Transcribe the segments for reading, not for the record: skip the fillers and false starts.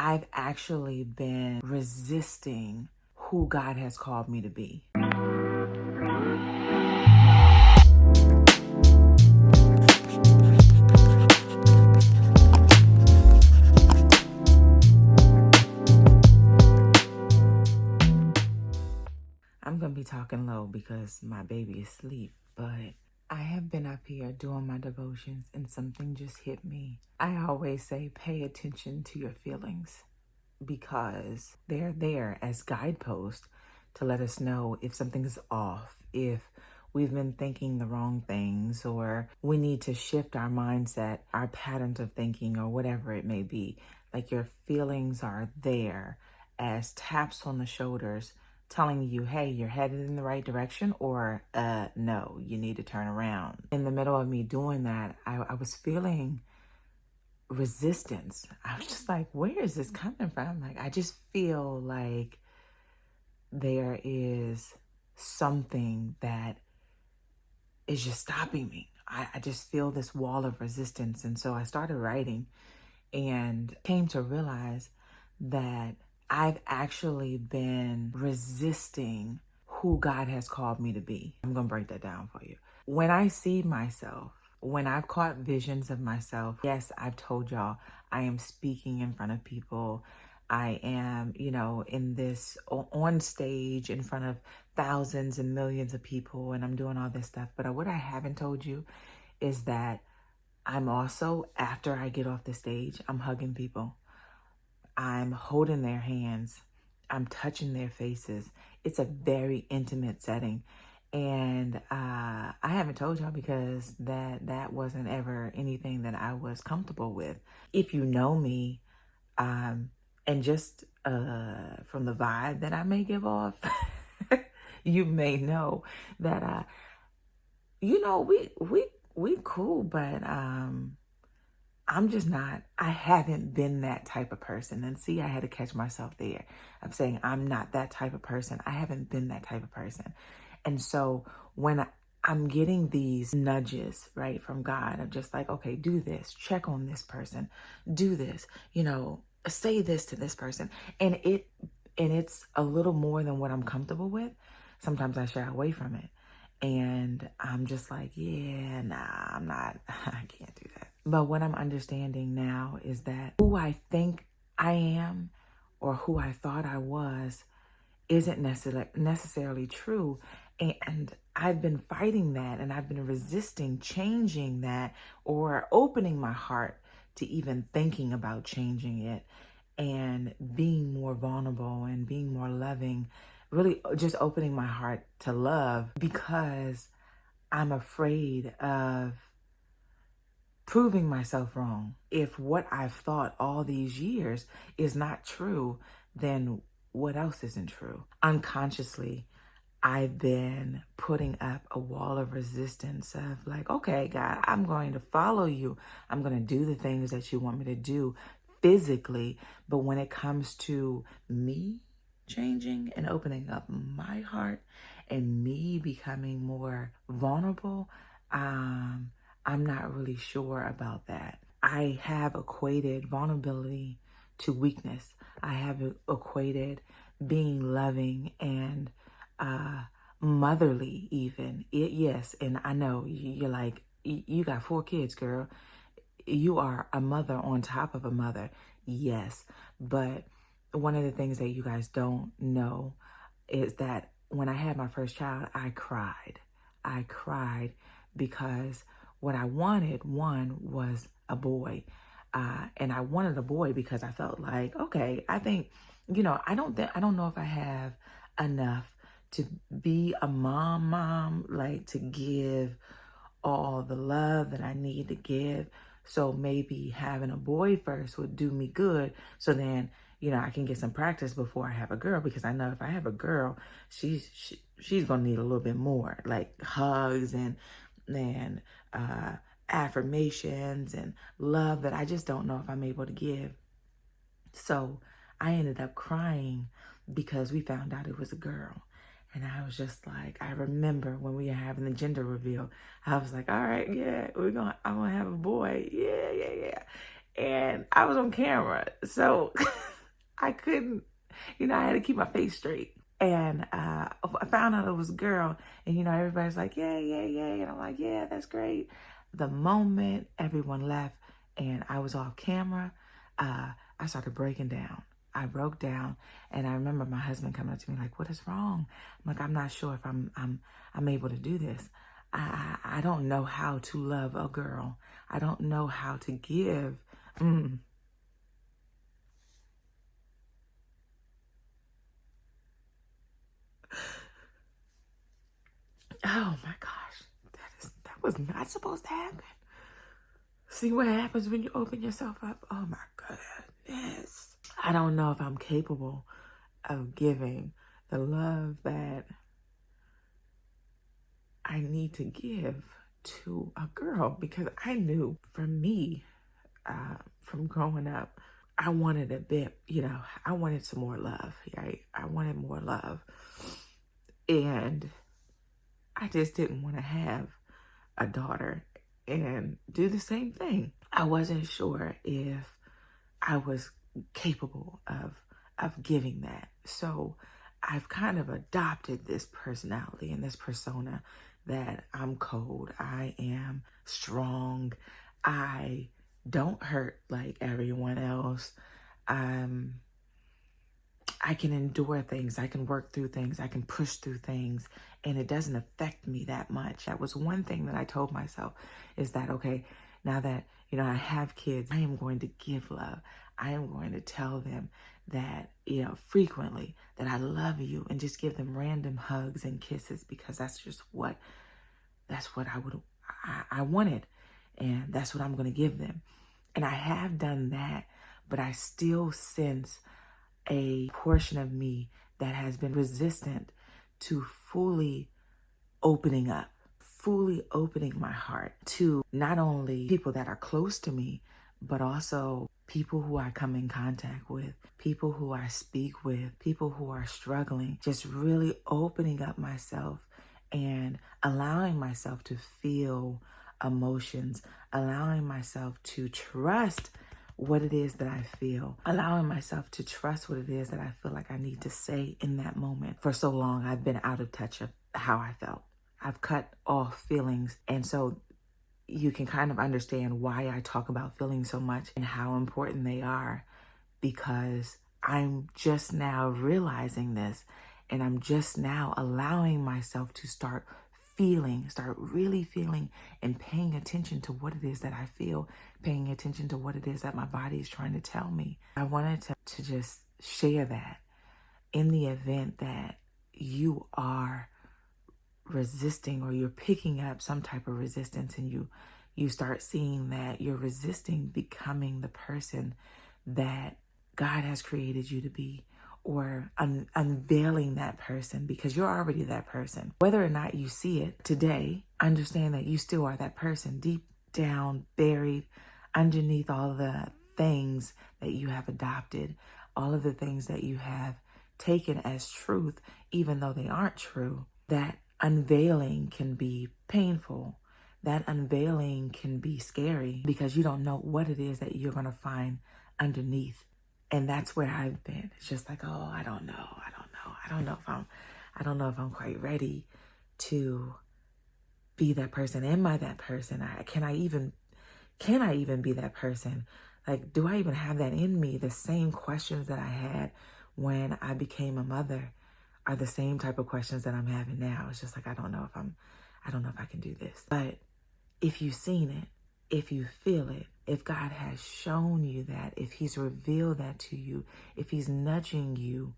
I've actually been resisting who God has called me to be. I'm going to be talking low because my baby is asleep, but I have been up here doing my devotions and something just hit me. I always say pay attention to your feelings because they're there as guideposts to let us know if something's off, if we've been thinking the wrong things, or we need to shift our mindset, our patterns of thinking, or whatever it may be. Like your feelings are there as taps on the shoulders telling you, hey, you're headed in the right direction, or no, you need to turn around. In the middle of me doing that, I was feeling resistance. I was just like, where is this coming from? Like, I just feel like there is something that is just stopping me. I just feel this wall of resistance. And so I started writing and came to realize that I've actually been resisting who God has called me to be. I'm going to break that down for you. When I see myself, when I've caught visions of myself, yes, I've told y'all I am speaking in front of people. I am, in this on stage in front of thousands and millions of people, and I'm doing all this stuff. But what I haven't told you is that I'm also, after I get off the stage, I'm hugging people. I'm holding their hands. I'm touching their faces. It's a very intimate setting. And I haven't told y'all because that wasn't ever anything that I was comfortable with. If you know me, and just from the vibe that I may give off, you may know that we cool, but I'm just not, I haven't been that type of person. And see, I had to catch myself there. I'm saying I'm not that type of person. I haven't been that type of person. And so when I'm getting these nudges, right, from God, I'm just like, okay, do this, check on this person, do this, say this to this person. And it's a little more than what I'm comfortable with. Sometimes I shy away from it. And I'm just like, yeah, nah, I can't do that. But what I'm understanding now is that who I think I am or who I thought I was isn't necessarily true. And I've been fighting that, and I've been resisting changing that or opening my heart to even thinking about changing it and being more vulnerable and being more loving, really just opening my heart to love, because I'm afraid of proving myself wrong. If what I've thought all these years is not true, then what else isn't true? Unconsciously, I've been putting up a wall of resistance of like, okay, God, I'm going to follow you. I'm going to do the things that you want me to do physically. But when it comes to me changing and opening up my heart and me becoming more vulnerable, I'm not really sure about that. I have equated vulnerability to weakness. I have equated being loving and motherly even. Yes, and I know you're like, you got 4 kids, girl. You are a mother on top of a mother. Yes, but one of the things that you guys don't know is that when I had my first child, I cried. I cried because what I wanted, one, was a boy. And I wanted a boy because I felt like, okay, I think, I don't know if I have enough to be a mom, like to give all the love that I need to give. So maybe having a boy first would do me good. So then, I can get some practice before I have a girl, because I know if I have a girl, she's going to need a little bit more, like hugs and affirmations and love that I just don't know if I'm able to give. So I ended up crying because we found out it was a girl. And I was just like, I remember when we were having the gender reveal, I was like, all right, yeah, I'm going to have a boy. Yeah. And I was on camera. So I couldn't, I had to keep my face straight. And I found out it was a girl, and everybody's like, yeah, yeah, yeah. And I'm like, yeah, that's great. The moment everyone left and I was off camera, I started breaking down. I broke down, and I remember my husband coming up to me like, what is wrong? I'm like, I'm not sure if I'm able to do this. I don't know how to love a girl. I don't know how to give. Oh my gosh, that was not supposed to happen. See what happens when you open yourself up? Oh my goodness. I don't know if I'm capable of giving the love that I need to give to a girl, because I knew for me, from growing up, I wanted a bit, I wanted some more love, right? I wanted more love. And I just didn't want to have a daughter and do the same thing. I wasn't sure if I was capable of giving that. So I've kind of adopted this personality and this persona that I'm cold, I am strong, I don't hurt like everyone else. I can endure things, I can work through things, I can push through things, and it doesn't affect me that much. That was one thing that I told myself, is that, okay, now that, I have kids, I am going to give love. I am going to tell them that, frequently, that I love you, and just give them random hugs and kisses, because that's what I wanted. And that's what I'm going to give them. And I have done that, but I still sense a portion of me that has been resistant to fully opening up, fully opening my heart to not only people that are close to me, but also people who I come in contact with, people who I speak with, people who are struggling, just really opening up myself and allowing myself to feel emotions, allowing myself to trust what it is that I feel, allowing myself to trust what it is that I feel like I need to say in that moment. For so long, I've been out of touch of how I felt. I've cut off feelings. And so you can kind of understand why I talk about feelings so much and how important they are, because I'm just now realizing this, and I'm just now allowing myself to start really feeling and paying attention to what it is that I feel, paying attention to what it is that my body is trying to tell me. I wanted to just share that in the event that you are resisting, or you're picking up some type of resistance, and you start seeing that you're resisting becoming the person that God has created you to be, or unveiling that person, because you're already that person. Whether or not you see it today, understand that you still are that person, deep down, buried underneath all the things that you have adopted, all of the things that you have taken as truth, even though they aren't true. That unveiling can be painful. That unveiling can be scary, because you don't know what it is that you're going to find underneath. And that's where I've been. It's just like, oh, I don't know if I'm quite ready to be that person. Am I that person? Can I even be that person? Like, do I even have that in me? The same questions that I had when I became a mother are the same type of questions that I'm having now. It's just like, I don't know if I can do this. But if you've seen it, if you feel it, if God has shown you that, if he's revealed that to you, if he's nudging you,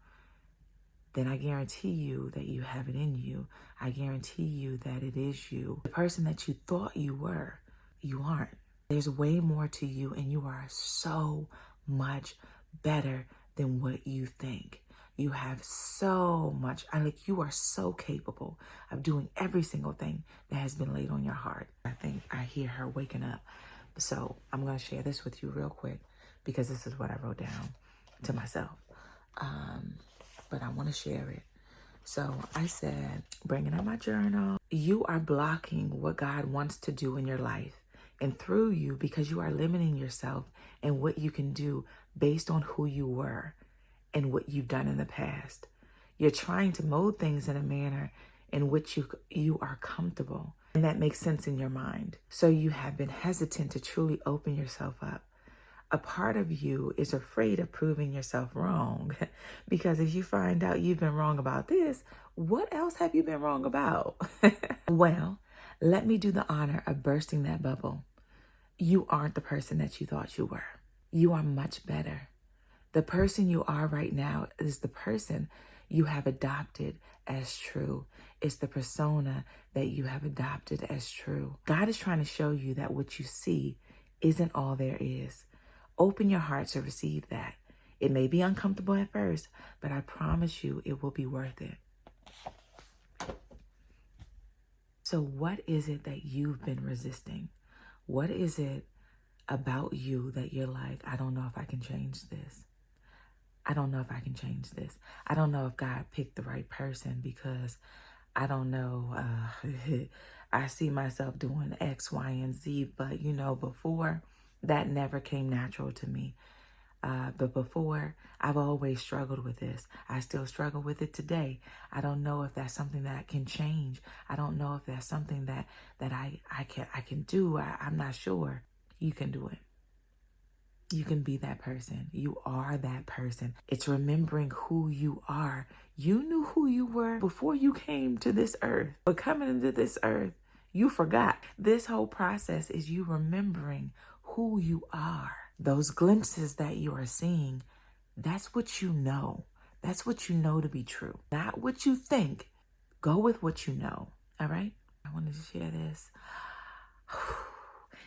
then I guarantee you that you have it in you. I guarantee you that it is you. The person that you thought you were, you aren't. There's way more to you, and you are so much better than what you think. You have so much, you are so capable of doing every single thing that has been laid on your heart. I think I hear her waking up. So I'm going to share this with you real quick, because this is what I wrote down to myself. But I want to share it. So I said, bringing up my journal, you are blocking what God wants to do in your life and through you, because you are limiting yourself and what you can do based on who you were. in what you've done in the past. You're trying to mold things in a manner in which you are comfortable, and that makes sense in your mind. So you have been hesitant to truly open yourself up. A part of you is afraid of proving yourself wrong because if you find out you've been wrong about this, what else have you been wrong about? Well, let me do the honor of bursting that bubble. You aren't the person that you thought you were. You are much better. The person you are right now is the person you have adopted as true. It's the persona that you have adopted as true. God is trying to show you that what you see isn't all there is. Open your heart to receive that. It may be uncomfortable at first, but I promise you it will be worth it. So what is it that you've been resisting? What is it about you that you're like, I don't know if I can change this? I don't know if I can change this. I don't know if God picked the right person because I don't know. I see myself doing X, Y, and Z, but before that never came natural to me. But before, I've always struggled with this. I still struggle with it today. I don't know if that's something that can change. I don't know if that's something that I can do. I'm not sure. You can do it. You can be that person. You are that person. It's remembering who you are. You knew who you were before you came to this earth. But coming into this earth, you forgot. This whole process is you remembering who you are. Those glimpses that you are seeing, that's what you know. That's what you know to be true. Not what you think. Go with what you know. All right? I wanted to share this.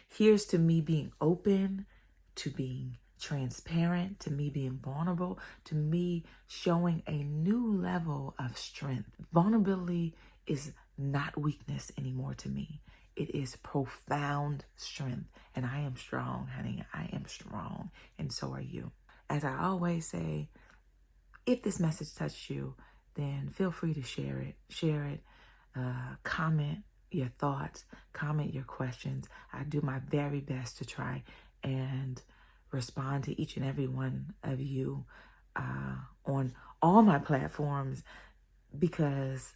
Here's to me being open, to being transparent, to me being vulnerable, to me showing a new level of strength. Vulnerability is not weakness anymore to me. It is profound strength. And I am strong, honey. I am strong. And so are you. As I always say, if this message touched you, then feel free to share it. Share it. Comment your thoughts. Comment your questions. I do my very best to try and respond to each and every one of you on all my platforms because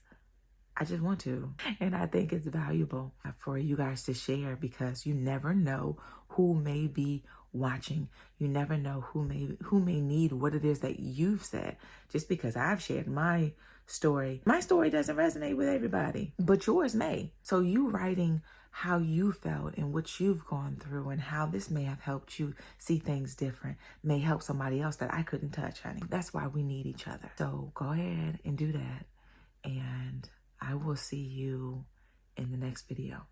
I just want to. And I think it's valuable for you guys to share because you never know who may be watching. You never know who may need what it is that you've said. Just because I've shared my story doesn't resonate with everybody, but yours may. So you writing how you felt and what you've gone through and how this may have helped you see things different may help somebody else that I couldn't touch, honey. That's why we need each other. So go ahead and do that. And I will see you in the next video.